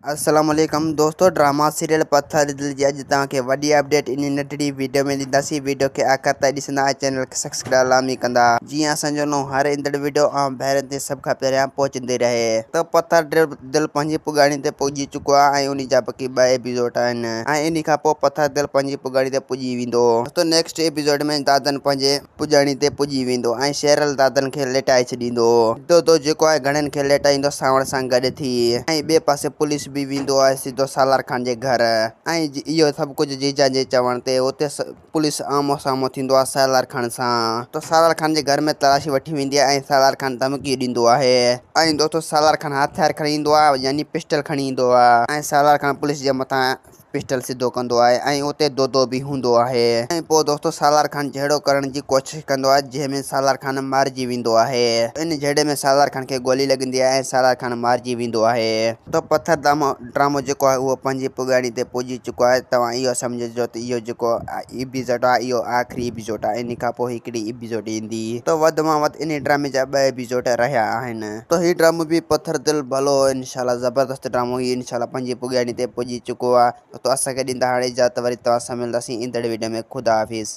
अस्सलाम वालेकुम दोस्तों, ड्रामा सीरियल पत्थर दिल जी अज तव्हांखे वॾी अपडेट इन नंढड़ी वीडियो में ॾींदासीं। वीडियो खे आख़िर ताईं ॾिसंदा ऐं चैनल खे सब्सक्राइब लाज़मी कंदा जीअं असांजो नओं हर ईंदड़ वीडियो पहिरियों ते सभ खां पहिरियां पहुचंदी रहे। त पत्थर दिल पंहिंजी पुॻाणी ते पुॼी चुको आहे ऐं उन जा बाक़ी 2 एपिसोड आहिनि ऐं इन खां पोइ पत्थर दिल पंहिंजी पुॻाणी ते पुॼी वेंदो। दोस्तों नेक्स्ट एपिसोड में दादन पंहिंजे पुॼाणी ते पुॼी वेंदो ऐं शेरल दादन खे लेटाए छॾींदो। तो जेको आहे घणनि खे लेटाईंदो सावण सां गॾु थी ऐं ॿिए पासे पुलिस भी वेंदो आहे सिधो सालार खान जे घर ऐं इहो सभु कुझु जीजा जे चवण ते उते पुलिस आमो साम्हूं थींदो आहे सालार खान सां। तो सालार खान जे घर में तलाशी वठी वेंदी आहे ऐं सालार खान धमकी ॾींदो आहे ऐं दोस्तों सालार खान हथियार खणी ईंदो आहे यानी पिस्टल खणी ईंदो आहे ऐं सालार खान पुलिस जे मथां पिस्टल सिधो कंदो आहे ऐं उते दोदो भी हूंदो आहे ऐं पोइ दोस्तों सालार खान जहिड़ो करण जी कोशिशि कंदो आहे जंहिंमें सालार खान मारिजी वेंदो आहे। इन जहिड़े में सालार खान खे गोली लॻंदी आहे ऐं सालार खान मारिजी वेंदो आहे। तो पत्थर ड्रामो जेको आहे उहो पंहिंजी पुॻाणी ते पुॼी चुको आहे। तव्हां इहो सम्झिजो त इहो जेको एपिसोड आहे इहो आख़िरी एपिसोड आहे। इन खां पोइ हिकिड़ी एपिसोड ईंदी त वधि मां वधि इन ड्रामे जा 2 एपिसोड रहिया आहिनि। त हीउ ड्रामो बि पत्थर दिल भलो इंशाल्लाह ज़बरदस्त ड्रामो ही इंशाल्लाह पंहिंजी पुॻाणी ते पुॼी चुको आहे। तो असांखे ॾींदा हाणे इजाज़त, वरी तव्हां सां मिलंदासीं ईंदड़ वीडियो में। ख़ुदा हाफ़िज़।